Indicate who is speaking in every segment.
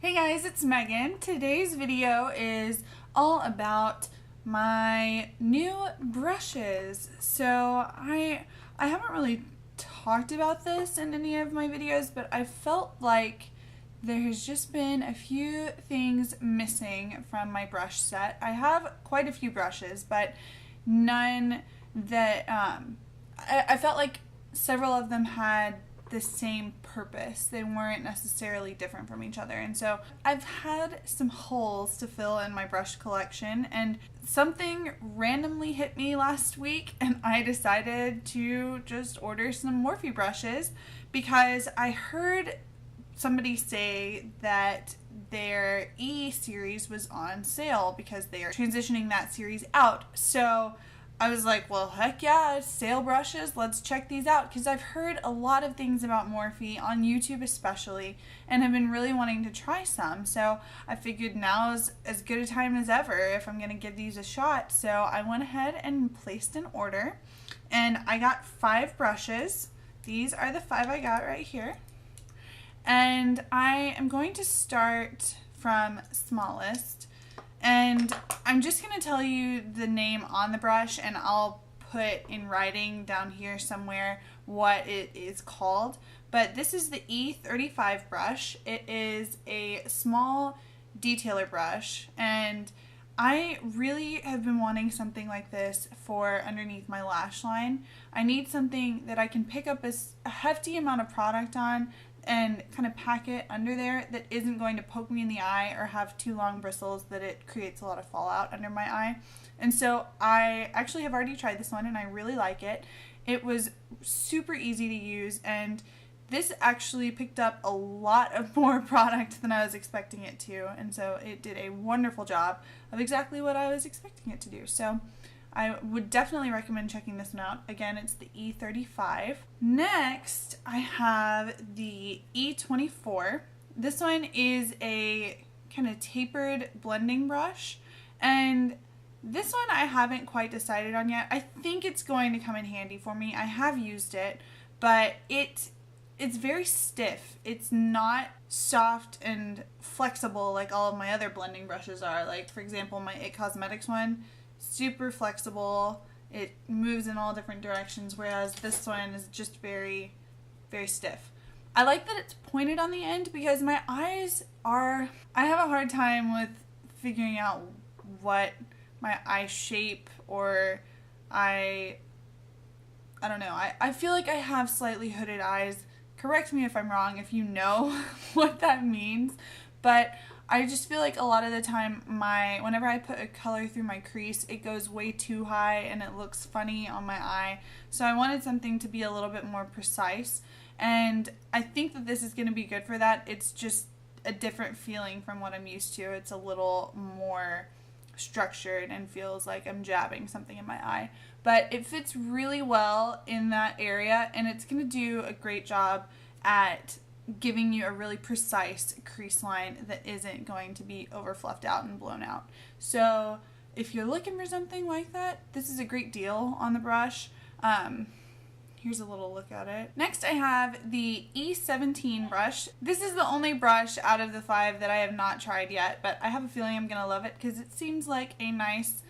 Speaker 1: Hey guys, it's Megan. Today's video is all about my new brushes. So I haven't really talked about this in any of my videos, but I felt like there has just been a few things missing from my brush set. I have quite a few brushes, but none that I felt like several of them had the same purpose. They weren't necessarily different from each other. And so I've had some holes to fill in my brush collection, and something randomly hit me last week and I decided to just order some Morphe brushes because I heard somebody say that their E series was on sale because they are transitioning that series out. So I was like, well, heck yeah, sale brushes, let's check these out, because I've heard a lot of things about Morphe on YouTube especially, and have been really wanting to try some. So I figured now's as good a time as ever if I'm going to give these a shot. So I went ahead and placed an order, and I got 5 brushes. These are the 5 I got right here. And I am going to start from smallest. And I'm just going to tell you the name on the brush, and I'll put in writing down here somewhere what it is called. But this is the E35 brush. It is a small detailer brush, and I really have been wanting something like this for underneath my lash line. I need something that I can pick up a hefty amount of product on and kind of pack it under there that isn't going to poke me in the eye or have too long bristles that it creates a lot of fallout under my eye. And so I actually have already tried this one and I really like it. It was super easy to use, and this actually picked up a lot of more product than I was expecting it to, and so it did a wonderful job of exactly what I was expecting it to do. So I would definitely recommend checking this one out. Again, it's the E35. Next, I have the E24. This one is a kind of tapered blending brush, and this one I haven't quite decided on yet. I think it's going to come in handy for me. I have used it, but it's very stiff. It's not soft and flexible like all of my other blending brushes are. Like, for example, my IT Cosmetics one, super flexible. It moves in all different directions, whereas this one is just very, very stiff. I like that it's pointed on the end because my eyes are... I have a hard time with figuring out what my eye shape or I don't know. I feel like I have slightly hooded eyes. Correct me if I'm wrong if you know what that means, but I just feel like a lot of the time whenever I put a color through my crease, it goes way too high and it looks funny on my eye. So I wanted something to be a little bit more precise, and I think that this is going to be good for that. It's just a different feeling from what I'm used to. It's a little more structured and feels like I'm jabbing something in my eye, but it fits really well in that area, and it's going to do a great job at giving you a really precise crease line that isn't going to be over fluffed out and blown out. So if you're looking for something like that, this is a great deal on the brush. Here's a little look at it. Next, I have the E17 brush. This is the only brush out of the 5 that I have not tried yet, but I have a feeling I'm gonna love it because it seems like a nice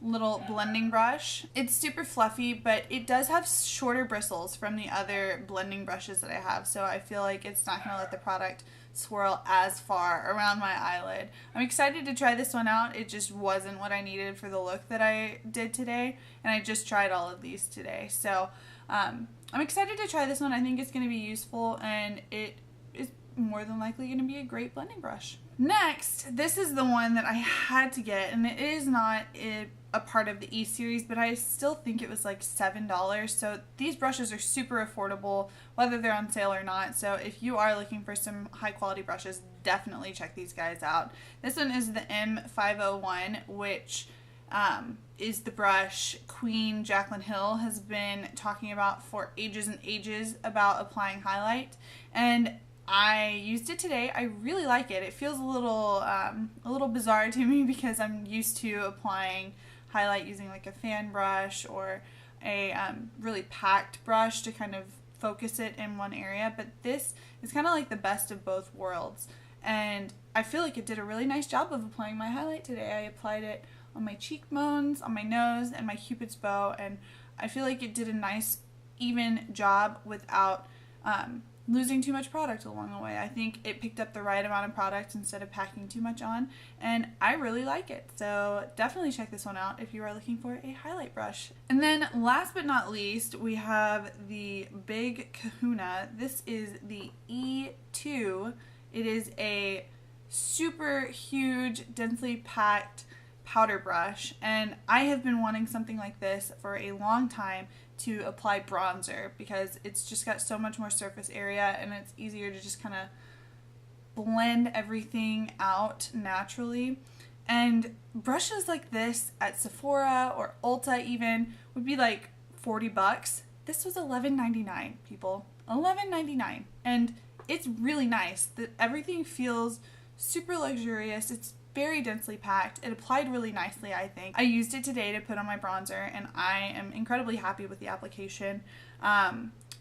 Speaker 1: little blending brush. It's super fluffy, but it does have shorter bristles from the other blending brushes that I have, so I feel like it's not gonna let the product swirl as far around my eyelid. I'm excited to try this one out. It just wasn't what I needed for the look that I did today, and I just tried all of these today. So I'm excited to try this one. I think it's going to be useful, and it is more than likely going to be a great blending brush. Next, this is the one that I had to get, and it is not a part of the E series, but I still think it was like $7. So these brushes are super affordable, whether they're on sale or not. So if you are looking for some high quality brushes, definitely check these guys out. This one is the M501, which is the brush Queen Jaclyn Hill has been talking about for ages and ages about applying highlight, and I used it today. I really like it. It feels a little bizarre to me because I'm used to applying highlight using like a fan brush or a really packed brush to kind of focus it in one area, but this is kind of like the best of both worlds. and I feel like it did a really nice job of applying my highlight today. I applied it on my cheekbones, on my nose, and my Cupid's bow, and I feel like it did a nice even job without losing too much product along the way. I think it picked up the right amount of product instead of packing too much on, and I really like it. So definitely check this one out if you are looking for a highlight brush. And then last but not least, we have the Big Kahuna. This is the E2. It is a super huge, densely packed powder brush, and I have been wanting something like this for a long time to apply bronzer because it's just got so much more surface area and it's easier to just kind of blend everything out naturally. And brushes like this at Sephora or Ulta even would be like $40. This was $11.99, people. $11.99. And it's really nice. Everything feels super luxurious. It's very densely packed. It applied really nicely, I think. I used it today to put on my bronzer, and I am incredibly happy with the application.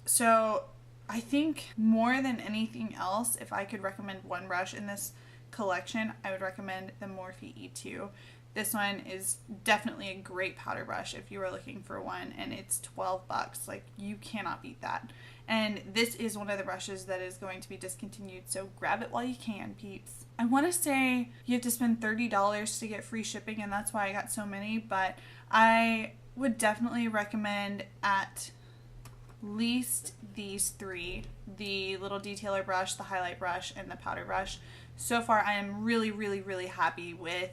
Speaker 1: So I think more than anything else, if I could recommend one brush in this collection, I would recommend the Morphe E2. This one is definitely a great powder brush if you are looking for one, and it's $12. Like, you cannot beat that. And this is one of the brushes that is going to be discontinued, so grab it while you can, peeps. I want to say you have to spend $30 to get free shipping, and that's why I got so many, but I would definitely recommend at least these three: the little detailer brush, the highlight brush, and the powder brush. So far, I am really, really, really happy with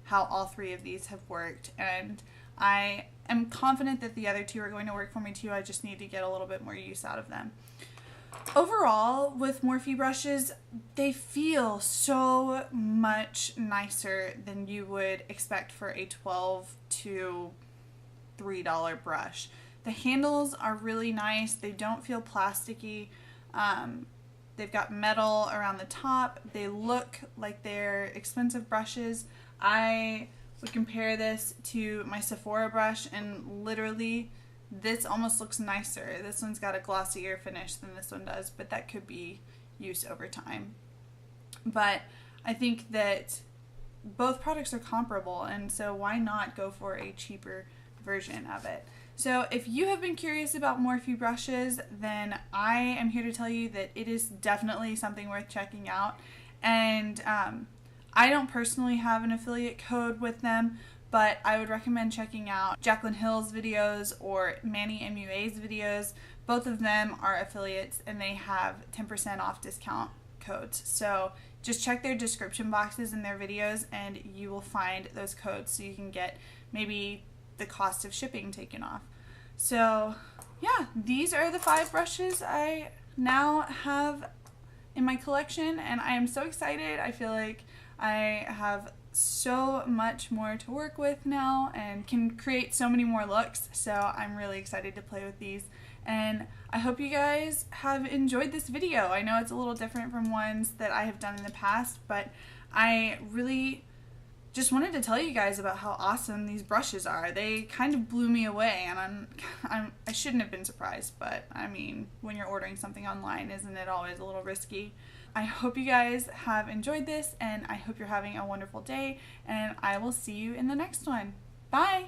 Speaker 1: how all three of these have worked, and I am confident that the other two are going to work for me too. I just need to get a little bit more use out of them. Overall, with Morphe brushes, they feel so much nicer than you would expect for a $12 to $3 brush. The handles are really nice. They don't feel plasticky. They've got metal around the top. They look like they're expensive brushes. I would compare this to my Sephora brush, and literally this almost looks nicer. This one's got a glossier finish than this one does, but that could be use over time. But I think that both products are comparable, and so why not go for a cheaper version of it? So if you have been curious about Morphe brushes, then I am here to tell you that it is definitely something worth checking out. And I don't personally have an affiliate code with them, but I would recommend checking out Jaclyn Hill's videos or Manny MUA's videos. Both of them are affiliates, and they have 10% off discount codes. So just check their description boxes in their videos, and you will find those codes so you can get maybe the cost of shipping taken off. So yeah, these are the 5 brushes I now have in my collection, and I am so excited. I feel like I have so much more to work with now and can create so many more looks, so I'm really excited to play with these. And I hope you guys have enjoyed this video. I know it's a little different from ones that I have done in the past, but I really just wanted to tell you guys about how awesome these brushes are. They kind of blew me away, and I shouldn't have been surprised, but I mean, when you're ordering something online, isn't it always a little risky? I hope you guys have enjoyed this, and I hope you're having a wonderful day, and I will see you in the next one. Bye!